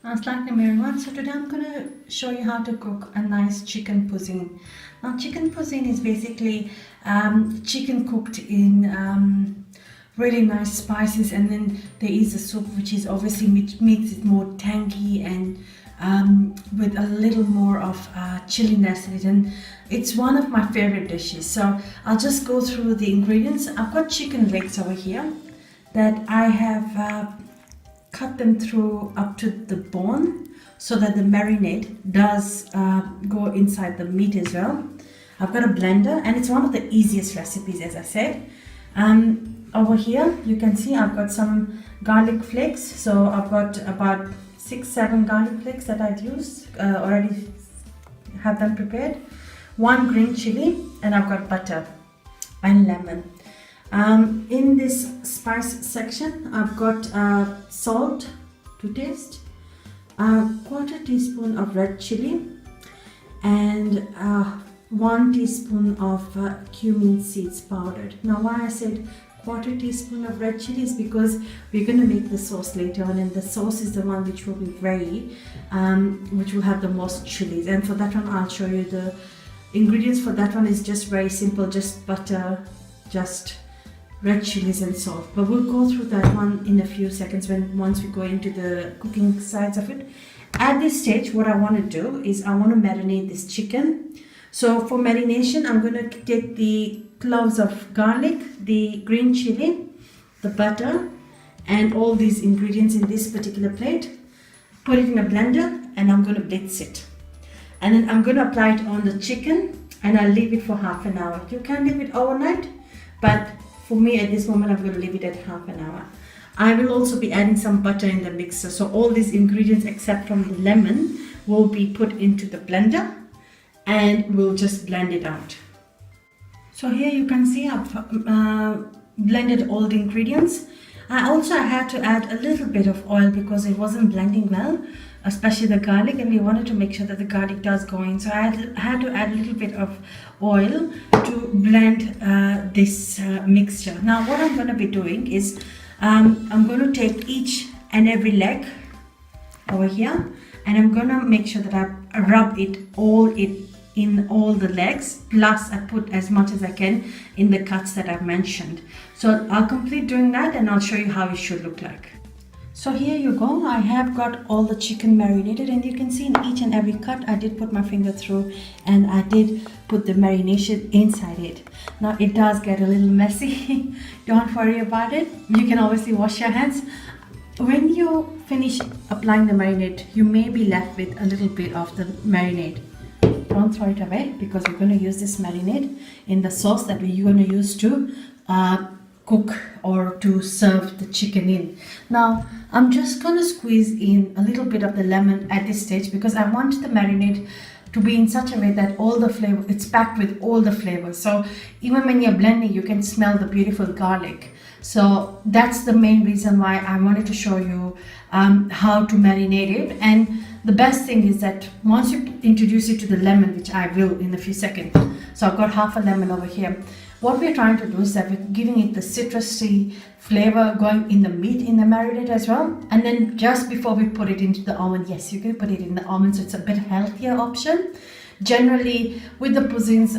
Assalamualaikum everyone. So today I'm going to show you how to cook a nice chicken poussin. Now chicken poussin is basically chicken cooked in really nice spices, and then there is a soup which is obviously makes it more tangy and with a little more of chilliness in it, and it's one of my favorite dishes. So I'll just go through the ingredients. I've got chicken legs over here that I have cut them through up to the bone so that the marinade does go inside the meat as well. I've got a blender, and it's one of the easiest recipes, as I said. Over here you can see I've got some garlic flakes, so I've got about 6-7 garlic flakes that I've used already, have them prepared, one green chili, and I've got butter and lemon. In this spice section, I've got salt to taste, a quarter teaspoon of red chili, and 1 teaspoon of cumin seeds powdered. Now, why I said quarter teaspoon of red chili is because we're going to make the sauce later on, and the sauce is the one which will be which will have the most chilies. And for that one, I'll show you the ingredients. For that one is just very simple, just butter, just red chilies and salt, but we'll go through that one in a few seconds once we go into the cooking sides of it. At this stage, what I want to do is I want to marinate this chicken. So for marination, I'm going to take the cloves of garlic, the green chili, the butter, and all these ingredients in this particular plate, put it in a blender, and I'm going to blitz it, and then I'm going to apply it on the chicken, and I'll leave it for half an hour. You can leave it overnight, but for me at this moment I'm going to leave it at half an hour. I will also be adding some butter in the mixer, so all these ingredients except from the lemon will be put into the blender and we'll just blend it out. So here you can see I've blended all the ingredients. I also had to add a little bit of oil because it wasn't blending well, especially the garlic, and we wanted to make sure that the garlic does go in. So I had to add a little bit of oil to blend this mixture. Now what I'm going to be doing is I'm going to take each and every leg over here, and I'm going to make sure that I rub it in all the legs, plus I put as much as I can in the cuts that I've mentioned. So I'll complete doing that and I'll show you how it should look like. So here you go, I have got all the chicken marinated, and you can see in each and every cut I did put my finger through and I did put the marination inside it. Now it does get a little messy, don't worry about it, you can obviously wash your hands. When you finish applying the marinade, you may be left with a little bit of the marinade. Don't throw it away, because we're going to use this marinade in the sauce that we're going to use to cook or to serve the chicken in. Now I'm just going to squeeze in a little bit of the lemon at this stage, because I want the marinade to be in such a way that all the flavor, it's packed with all the flavors. So even when you're blending, you can smell the beautiful garlic. So that's the main reason why I wanted to show you how to marinate it. And the best thing is that once you introduce it to the lemon, which I will in a few seconds, so I've got half a lemon over here. What we're trying to do is that we're giving it the citrusy flavor going in the meat, in the marinade as well. And then just before we put it into the oven, yes, you can put it in the oven, so it's a bit healthier option. Generally with the poussins,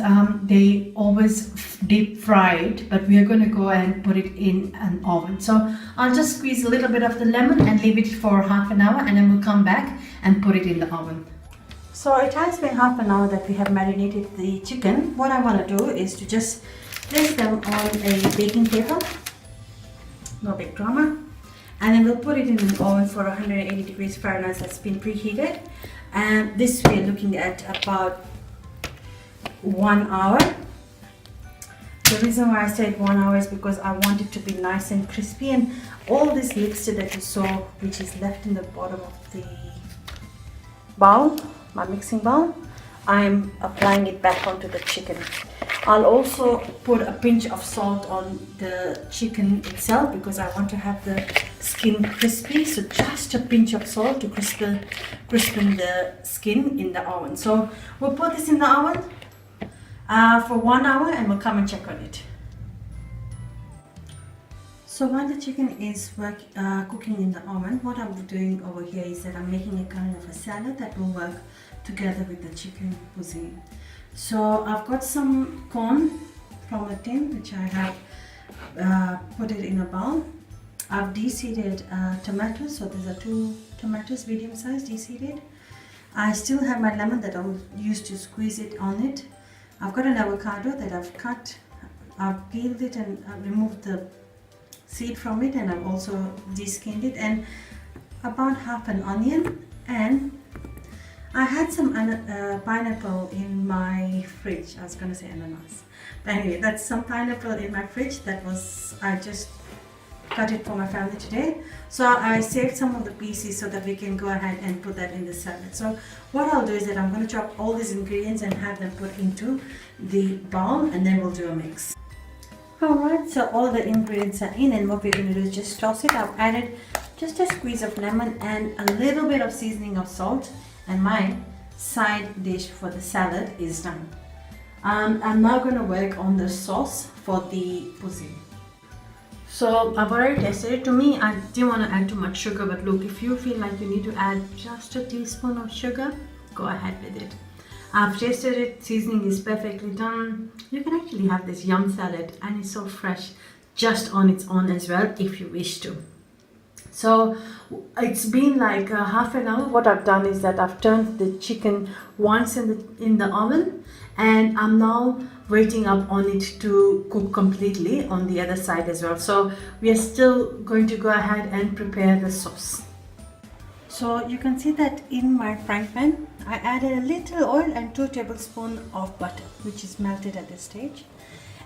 they always deep fry it, but we are going to go and put it in an oven. So I'll just squeeze a little bit of the lemon and leave it for half an hour, and then we'll come back and put it in the oven. So it has been half an hour that we have marinated the chicken. What I want to do is to just place them on a baking paper, no big drama, and then we'll put it in the oven for 180 degrees Fahrenheit that's been preheated. And this we're looking at about 1 hour. The reason why I said 1 hour is because I want it to be nice and crispy, and all this mixture that you saw, which is left in the bottom of the bowl, my mixing bowl, I'm applying it back onto the chicken. I'll also put a pinch of salt on the chicken itself, because I want to have the skin crispy, so just a pinch of salt to crispen the skin in the oven. So we'll put this in the oven for 1 hour and we'll come and check on it. So while the chicken is cooking in the oven, what I'm doing over here is that I'm making a kind of a salad that will work together with the chicken poussin. So I've got some corn from a tin which I have put it in a bowl. I've de-seeded tomatoes, so these are 2 tomatoes, medium size, de-seeded. I still have my lemon that I'll use to squeeze it on it. I've got an avocado that I've cut. I've peeled it and I've removed the seed from it, and I've also de-skinned it, and about half an onion, and I had some pineapple in my fridge. I was going to say ananas, but anyway, that's some pineapple in my fridge that was, I just cut it for my family today. So I saved some of the pieces so that we can go ahead and put that in the salad. So what I'll do is that I'm going to chop all these ingredients and have them put into the bowl, and then we'll do a mix. Alright, so all the ingredients are in, and what we're going to do is just toss it. I've added just a squeeze of lemon and a little bit of seasoning of salt, and my side dish for the salad is done. I'm now going to work on the sauce for the poussin. So I've already tasted it. To me, I didn't want to add too much sugar, but look, if you feel like you need to add just a teaspoon of sugar, go ahead with it. I've tasted it, seasoning is perfectly done. You can actually have this yum salad, and it's so fresh just on its own as well if you wish to. So it's been like half an hour. What I've done is that I've turned the chicken once in the oven, and I'm now waiting up on it to cook completely on the other side as well. So we are still going to go ahead and prepare the sauce. So you can see that in my frying pan, I added a little oil and 2 tablespoons of butter, which is melted at this stage.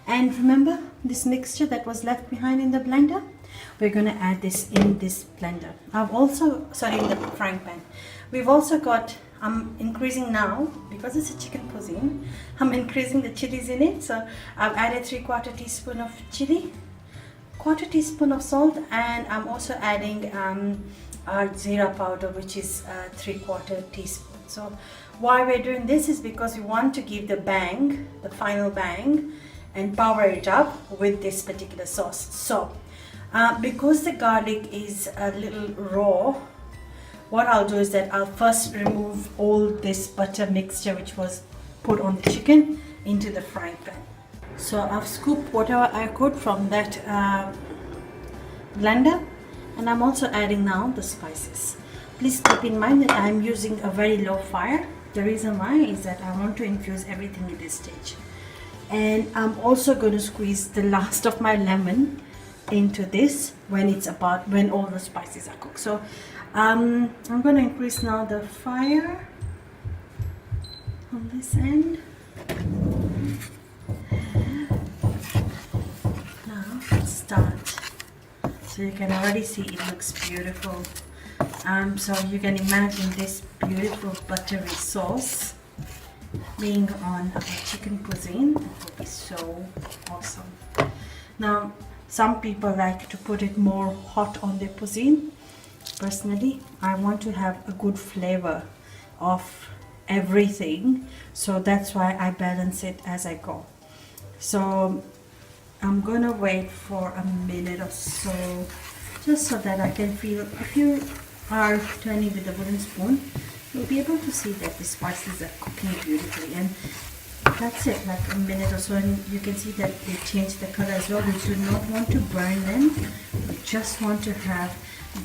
And remember this mixture that was left behind in the blender? We're going to add this in this blender. In the frying pan. We've also got, I'm increasing now, because it's a chicken poussin, I'm increasing the chilies in it. So I've added 3/4 teaspoon of chili, 1/4 teaspoon of salt, and I'm also adding our zira powder, which is 3/4 teaspoon. So why we're doing this is because we want to give the bang, the final bang, and power it up with this particular sauce. So because the garlic is a little raw, what I'll do is that I'll first remove all this butter mixture which was put on the chicken into the frying pan. So I've scooped whatever I could from that blender, and I'm also adding now the spices. Please keep in mind that I'm using a very low fire. The reason why is that I want to infuse everything at this stage. And I'm also going to squeeze the last of my lemon into this when all the spices are cooked. So I'm going to increase now the fire on this end. Now let's start. So you can already see it looks beautiful. So you can imagine this beautiful buttery sauce being on our chicken poussin. It will be so awesome. Now, some people like to put it more hot on their poussin. Personally, I want to have a good flavor of everything, so that's why I balance it as I go. So I'm gonna wait for a minute or so, just so that I can feel. If you are turning with a wooden spoon, you'll be able to see that the spices are cooking beautifully, and that's it, like a minute or so, and you can see that they change the color as well. We do not want to burn them, we just want to have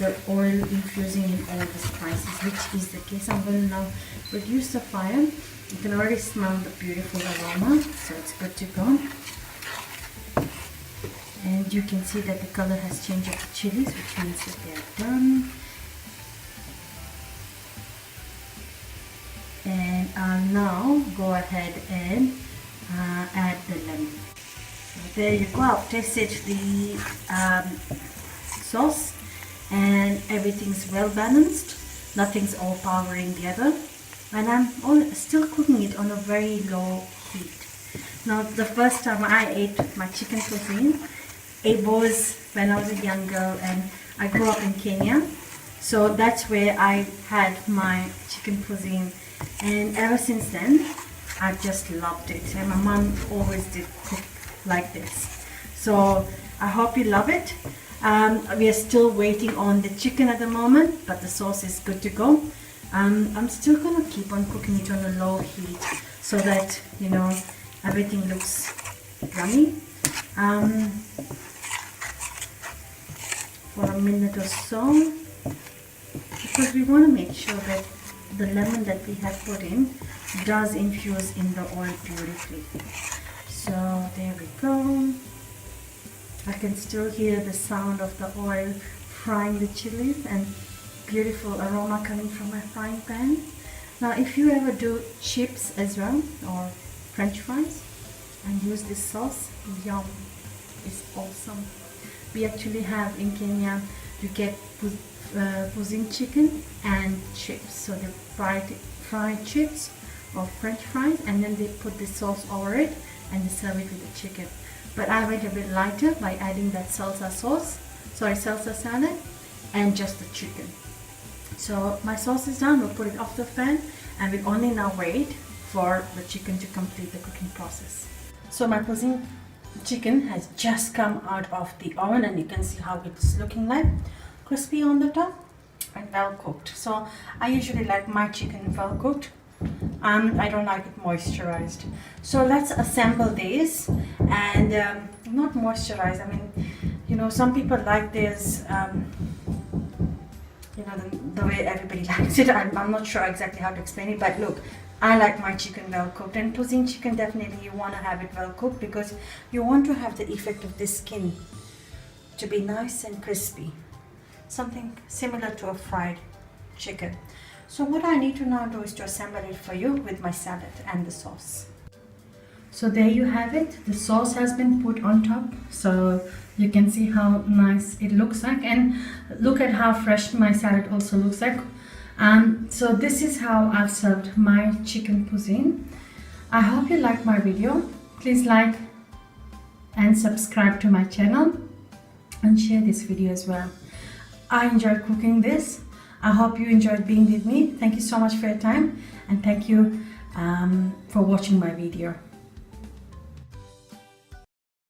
the oil infusing in all the spices, which is the case. I'm going to now reduce the fire. You can already smell the beautiful aroma, so it's good to go. And you can see that the color has changed of the chilies, which means that they are done. And I'll now go ahead and add the lemon. So there you go. I've tasted the sauce, and everything's well balanced. Nothing's overpowering the other. And I'm still cooking it on a very low heat. Now, the first time I ate my chicken poussin, it was when I was a young girl, and I grew up in Kenya. So that's where I had my chicken poussin. And ever since then, I've just loved it. And my mom always did cook like this. So I hope you love it. We are still waiting on the chicken at the moment, but the sauce is good to go. I'm still gonna keep on cooking it on a low heat so that, you know, everything looks yummy. For a minute or so, because we want to make sure that the lemon that we have put in does infuse in the oil beautifully. So there we go. I can still hear the sound of the oil frying the chilies and beautiful aroma coming from my frying pan. Now if you ever do chips as well or French fries and use this sauce, yum, it's awesome. We actually have in Kenya, you get Poussin chicken and chips. So they fried chips or French fries, and then they put the sauce over it and they serve it with the chicken. But I went a bit lighter by adding that salsa salad and just the chicken. So my sauce is done. We'll put it off the pan and we'll only now wait for the chicken to complete the cooking process. So my Poussin chicken has just come out of the oven and you can see how it's looking like. Crispy on the top and well cooked. So I usually like my chicken well cooked. I don't like it moisturized. So let's assemble these and not moisturized. I mean, you know, some people like this, you know, the way everybody likes it. I'm not sure exactly how to explain it, but look, I like my chicken well cooked, and Poussin chicken definitely you want to have it well cooked because you want to have the effect of this skin to be nice and crispy. Something similar to a fried chicken. So what I need to now do is to assemble it for you with my salad and the sauce. So there you have it. The sauce has been put on top, so you can see how nice it looks like, and look at how fresh my salad also looks like. So this is how I've served my chicken Poussin. I hope you liked my video. Please like and subscribe to my channel and share this video as well. I enjoyed cooking this. I hope you enjoyed being with me. Thank you so much for your time, and thank you for watching my video.